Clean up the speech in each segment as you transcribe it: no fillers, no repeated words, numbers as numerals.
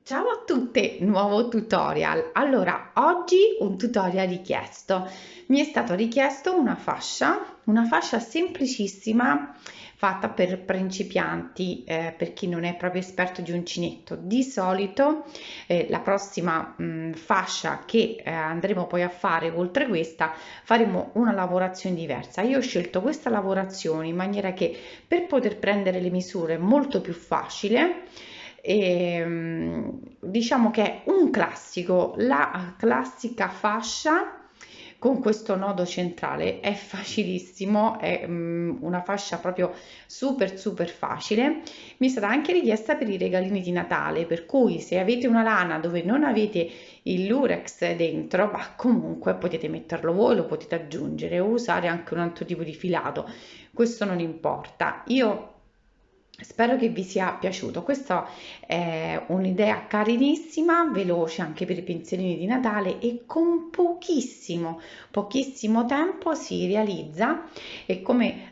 Ciao a tutte, nuovo tutorial. Allora, oggi un tutorial richiesto. Mi è stato richiesto una fascia semplicissima fatta per principianti, per chi non è proprio esperto di uncinetto. Di solito la prossima fascia che andremo poi a fare, oltre questa, faremo una lavorazione diversa. Io ho scelto questa lavorazione in maniera che per poter prendere le misure è molto più facile. Diciamo che è un classico, la classica fascia con questo nodo centrale è facilissimo, è una fascia proprio super facile. Mi è stata anche richiesta per i regalini di Natale, per cui se avete una lana dove non avete il lurex dentro, ma comunque potete metterlo voi, lo potete aggiungere o usare anche un altro tipo di filato, questo non importa. Io spero che vi sia piaciuto. Questa è un'idea carinissima, veloce anche per i pensierini di Natale e con pochissimo tempo si realizza. E come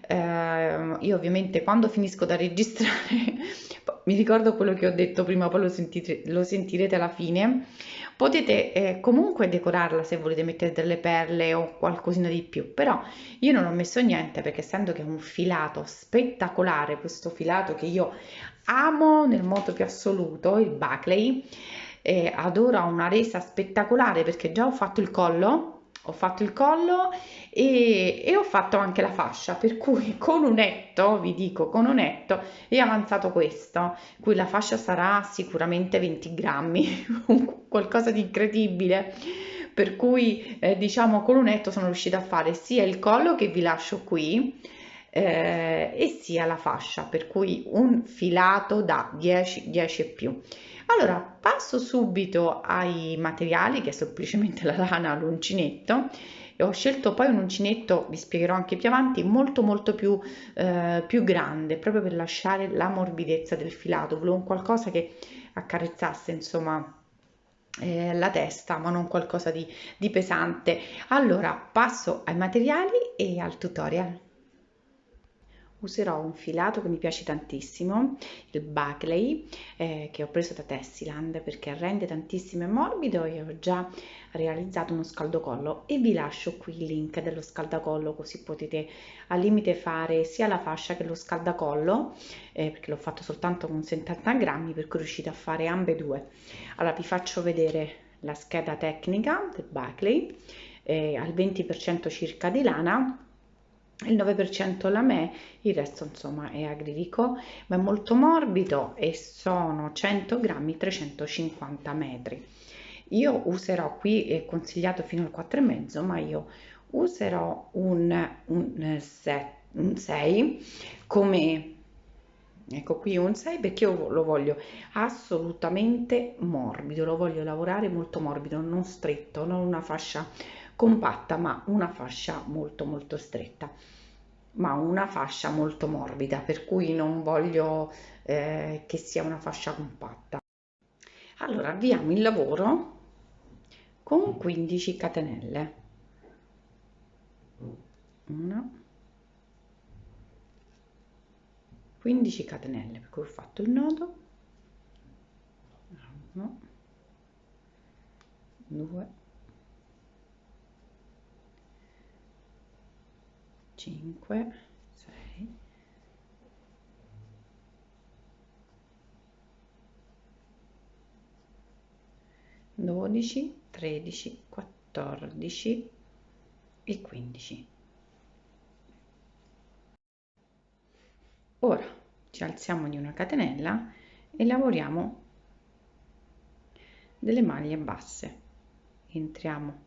io ovviamente quando finisco da registrare mi ricordo quello che ho detto prima, poi lo sentirete alla fine. Potete comunque decorarla se volete mettere delle perle o qualcosina di più, però io non ho messo niente perché essendo che è un filato spettacolare, questo filato che io amo nel modo più assoluto, il Buckley, adoro, ha una resa spettacolare perché già ho fatto il collo e ho fatto anche la fascia, per cui con unetto, vi dico, con unetto è avanzato questo, qui la fascia sarà sicuramente 20 grammi, qualcosa di incredibile, per cui diciamo con unetto sono riuscita a fare sia il collo che vi lascio qui e sia la fascia, per cui un filato da 10 e più. Allora, passo subito ai materiali, che è semplicemente la lana, l'uncinetto. E ho scelto poi un uncinetto, vi spiegherò anche più avanti, molto più grande, proprio per lasciare la morbidezza del filato. Volevo un qualcosa che accarezzasse, insomma, la testa, ma non qualcosa di pesante. Allora, passo ai materiali e al tutorial. Userò un filato che mi piace tantissimo, il Buckley, che ho preso da Tessiland perché rende tantissimo e morbido e ho già realizzato uno scaldocollo e vi lascio qui il link dello scaldacollo così potete al limite fare sia la fascia che lo scaldacollo, perché l'ho fatto soltanto con 70 grammi per cui riuscite a fare ambedue. Allora vi faccio vedere la scheda tecnica del Buckley, al 20% circa di lana, il 9% lamè, il resto insomma è acrilico, ma è molto morbido e sono 100 grammi 350 metri. Io userò qui, è consigliato fino al 4,5, ma io userò un 6 come, ecco qui un 6 perché io lo voglio assolutamente morbido, lo voglio lavorare molto morbido, non stretto, non una fascia compatta, ma una fascia molto stretta, ma una fascia molto morbida, per cui non voglio che sia una fascia compatta. Allora avviamo il lavoro con 15 catenelle. 1, 15 catenelle, per cui ho fatto il nodo, 1, 2, 5, 6, 12, 13, 14 e 15. Ora ci alziamo di una catenella e lavoriamo delle maglie basse. Entriamo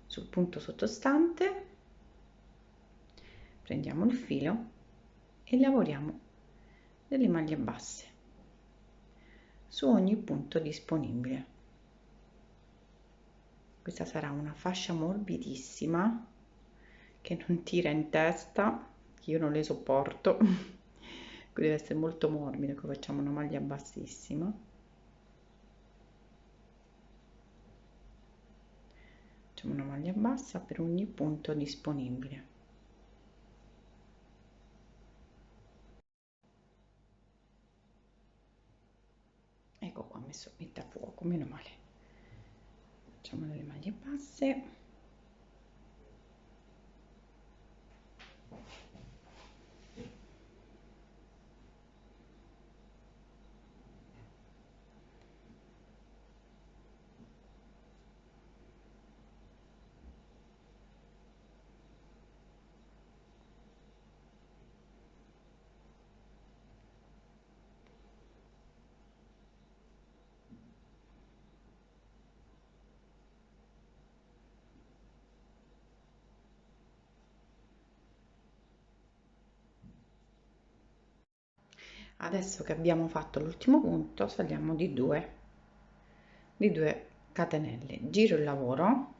sul punto sottostante, prendiamo il filo e lavoriamo delle maglie basse su ogni punto disponibile. Questa sarà una fascia morbidissima che non tira in testa, io non le sopporto, deve essere molto morbido. Ecco, facciamo una maglia bassissima, facciamo una maglia bassa per ogni punto disponibile. Ecco qua, mette a fuoco, meno male. Facciamo le maglie basse. Adesso che abbiamo fatto l'ultimo punto, saliamo di 2 catenelle, giro il lavoro,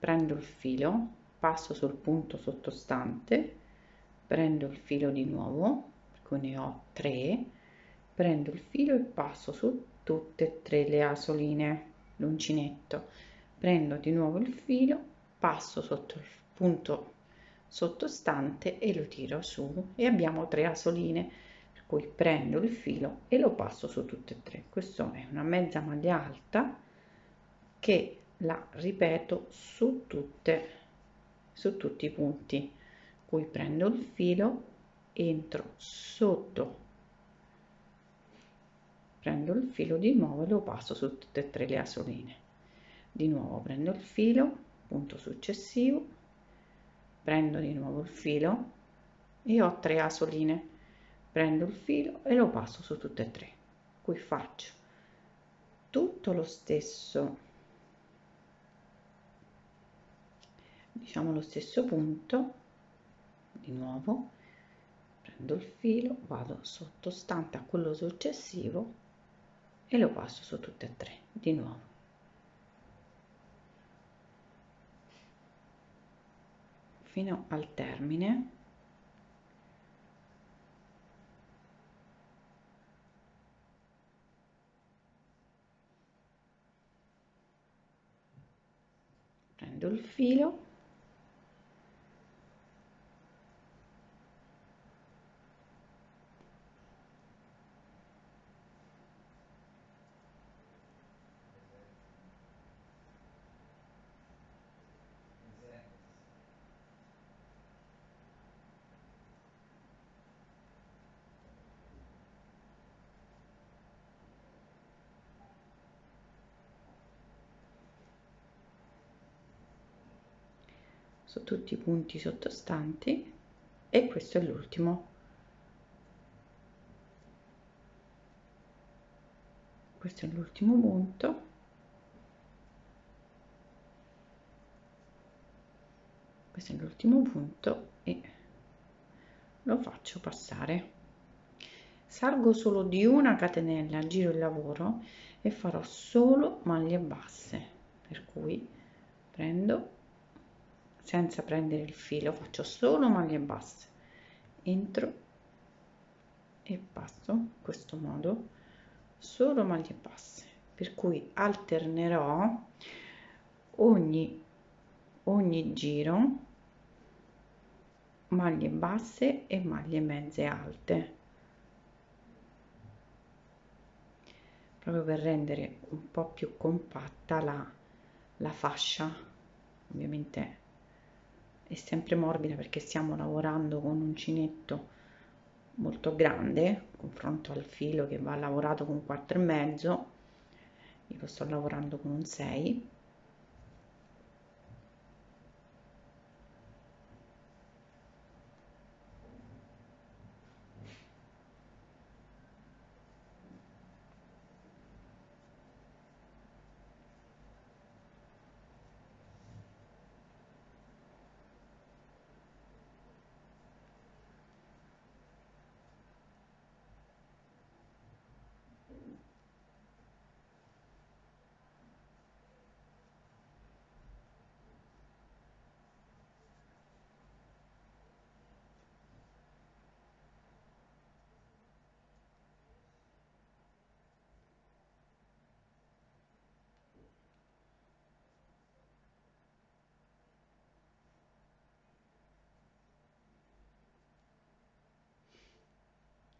prendo il filo, passo sul punto sottostante, prendo il filo di nuovo, per cui ne ho 3, prendo il filo e passo su tutte e 3 le asoline, l'uncinetto, prendo di nuovo il filo, passo sotto il punto sottostante e lo tiro su e abbiamo 3 asoline, per cui prendo il filo e lo passo su tutte e 3. Questa è una mezza maglia alta che la ripeto su tutti i punti, cui prendo il filo, entro sotto, prendo il filo di nuovo e lo passo su tutte e 3 le asoline, di nuovo prendo il filo, punto successivo, prendo di nuovo il filo e ho 3 asoline, prendo il filo e lo passo su tutte e 3, qui faccio tutto lo stesso, diciamo lo stesso punto, di nuovo prendo il filo, vado sottostante a quello successivo e lo passo su tutte e 3 di nuovo. Fino al termine. Prendo il filo, su tutti i punti sottostanti e questo è l'ultimo. Questo è l'ultimo punto. Questo è l'ultimo punto e lo faccio passare. Salgo solo di una catenella, giro il lavoro e farò solo maglie basse, per cui prendo senza prendere il filo, faccio solo maglie basse, entro e passo in questo modo, solo maglie basse, per cui alternerò ogni giro maglie basse e maglie mezze alte, proprio per rendere un po' più compatta la fascia. Ovviamente è sempre morbida perché stiamo lavorando con un uncinetto molto grande confronto al filo che va lavorato con 4,5, io lo sto lavorando con un 6.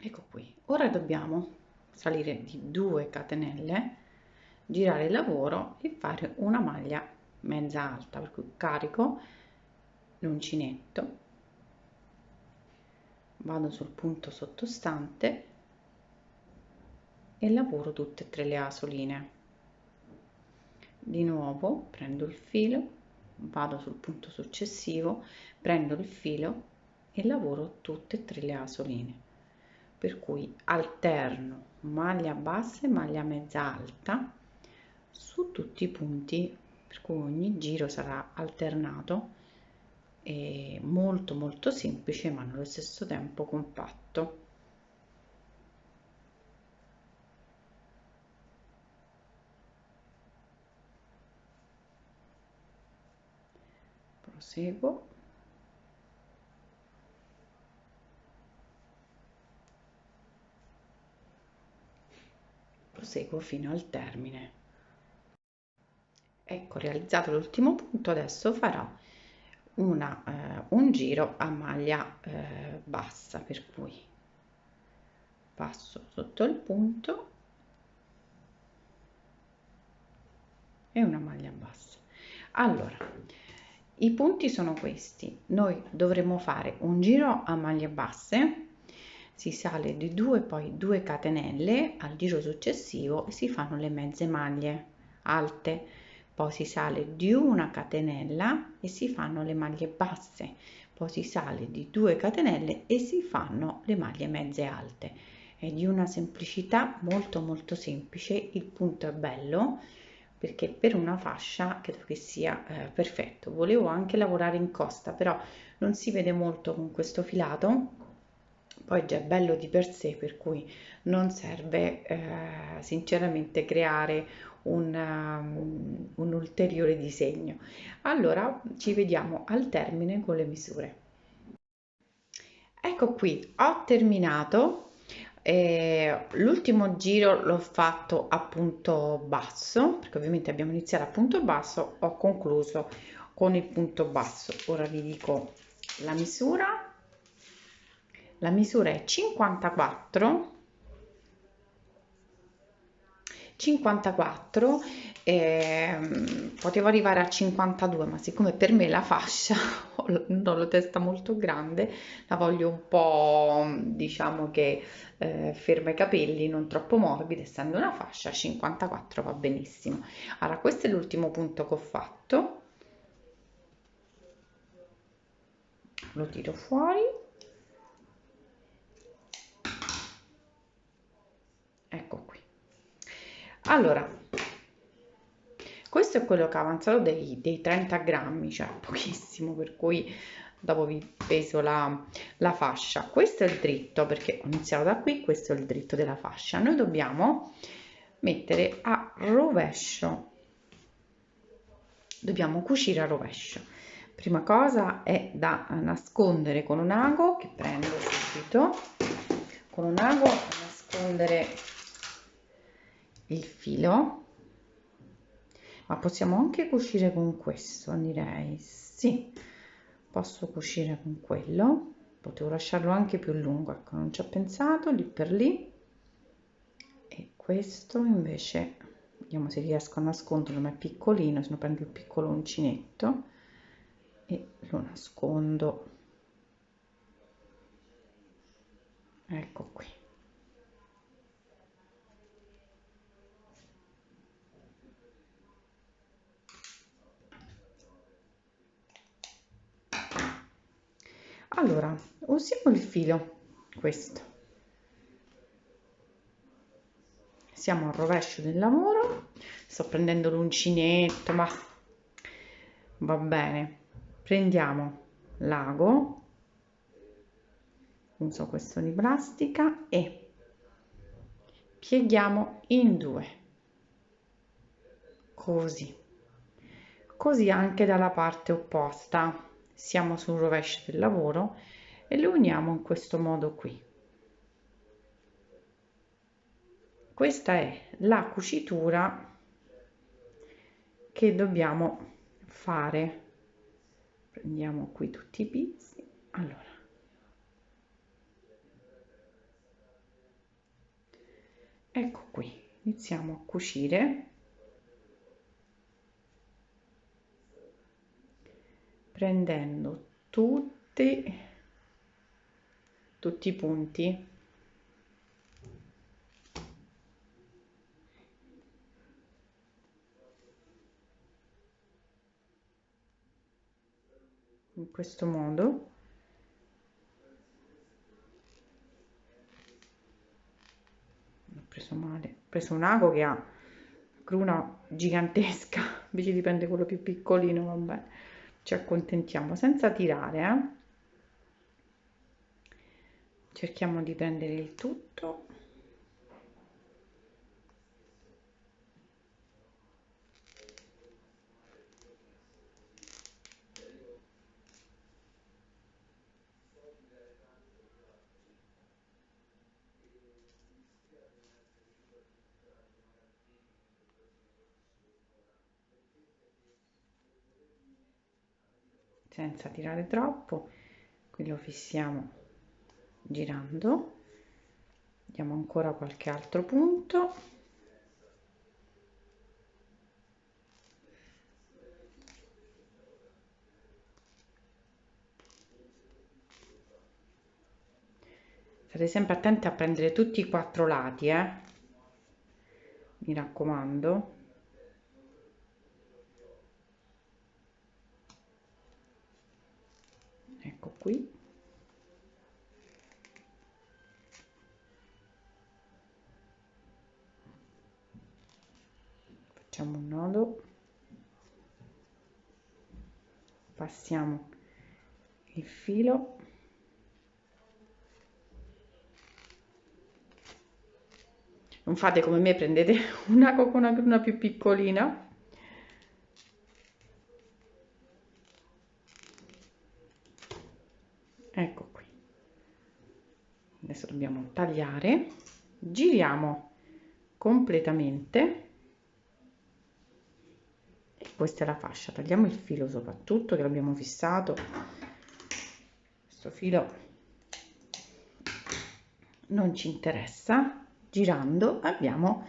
Ecco qui, ora dobbiamo salire di 2 catenelle, girare il lavoro e fare una maglia mezza alta, per cui carico l'uncinetto, vado sul punto sottostante e lavoro tutte e tre le asoline. Di nuovo prendo il filo, vado sul punto successivo, prendo il filo e lavoro tutte e tre le asoline, per cui alterno maglia bassa e maglia mezza alta su tutti i punti, per cui ogni giro sarà alternato e molto molto semplice ma allo stesso tempo compatto. Proseguo. Proseguo fino al termine. Ecco realizzato l'ultimo punto, adesso farò un giro a maglia bassa, per cui passo sotto il punto e una maglia bassa. Allora, i punti sono questi: noi dovremo fare un giro a maglie basse, si sale di 2, poi 2 catenelle al giro successivo e si fanno le mezze maglie alte, poi si sale di una catenella e si fanno le maglie basse, poi si sale di 2 catenelle e si fanno le maglie mezze alte. È di una semplicità molto molto semplice, il punto è bello perché per una fascia credo che sia perfetto. Volevo anche lavorare in costa, però non si vede molto con questo filato, poi già è bello di per sé, per cui non serve sinceramente creare un ulteriore disegno. Allora ci vediamo al termine con le misure. Ecco qui, ho terminato. L'ultimo giro l'ho fatto a punto basso, perché ovviamente abbiamo iniziato a punto basso, ho concluso con il punto basso. Ora vi dico la misura. La misura è 54, 54, potevo arrivare a 52, ma siccome per me la fascia ho la testa molto grande, la voglio un po', diciamo che ferma i capelli, non troppo morbida, essendo una fascia, 54 va benissimo. Allora, questo è l'ultimo punto che ho fatto, lo tiro fuori, ecco qui. Allora, questo è quello che ha avanzato dei 30 grammi, cioè pochissimo, per cui dopo vi peso la fascia. Questo è il dritto, perché ho iniziato da qui, questo è il dritto della fascia. Noi dobbiamo mettere a rovescio, dobbiamo cucire a rovescio. Prima cosa è da nascondere con un ago, che prendo subito, con un ago a nascondere il filo, ma possiamo anche cucire con questo, direi. Sì, posso cucire con quello, potevo lasciarlo anche più lungo, ecco, non ci ho pensato lì per lì. E questo invece vediamo se riesco a nasconderlo, ma è piccolino, se no prendo il piccolo uncinetto e lo nascondo. Ecco qui. Allora, usiamo il filo, questo. Siamo al rovescio del lavoro, sto prendendo l'uncinetto, ma va bene. Prendiamo l'ago, uso questo di plastica e pieghiamo in due, così. Così anche dalla parte opposta. Siamo sul rovescio del lavoro e lo uniamo in questo modo qui. Questa è la cucitura che dobbiamo fare. Prendiamo qui tutti i pizzi. Allora, Ecco qui, iniziamo a cucire prendendo tutti i punti in questo modo. Ho preso male, ho preso un ago che ha cruna gigantesca, invece di prendere quello più piccolino, vabbè, ci accontentiamo senza tirare, cerchiamo di prendere il tutto. Senza tirare troppo, qui lo fissiamo girando, diamo ancora qualche altro punto. State sempre attenti a prendere tutti i 4 lati, mi raccomando. Ecco qui. Facciamo un nodo, passiamo il filo, non fate come me, prendete una con una cruna più piccolina. Ecco qui, adesso dobbiamo tagliare, giriamo completamente e questa è la fascia. Tagliamo il filo soprattutto che l'abbiamo fissato, questo filo non ci interessa. Girando abbiamo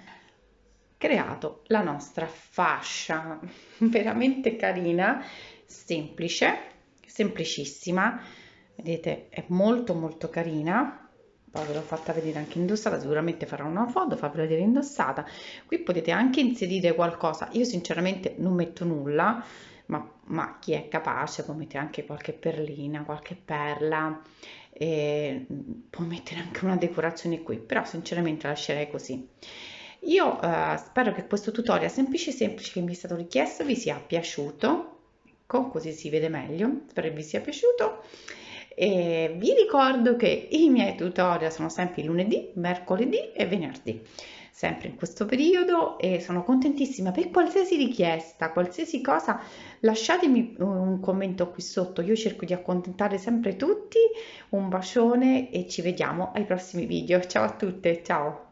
creato la nostra fascia veramente carina, semplice, semplicissima, vedete, è molto molto carina. Poi ve l'ho fatta vedere anche indossata, sicuramente farò una foto, farvela vedere indossata. Qui potete anche inserire qualcosa, io sinceramente non metto nulla, ma chi è capace può mettere anche qualche perlina, qualche perla, e può mettere anche una decorazione qui, però sinceramente lascerei così. Io spero che questo tutorial semplice semplice che mi è stato richiesto vi sia piaciuto, ecco, così si vede meglio, spero che vi sia piaciuto. E vi ricordo che i miei tutorial sono sempre lunedì, mercoledì e venerdì, sempre in questo periodo, e sono contentissima. Per qualsiasi richiesta, qualsiasi cosa, lasciatemi un commento qui sotto, io cerco di accontentare sempre tutti. Un bacione e ci vediamo ai prossimi video. Ciao a tutte, ciao!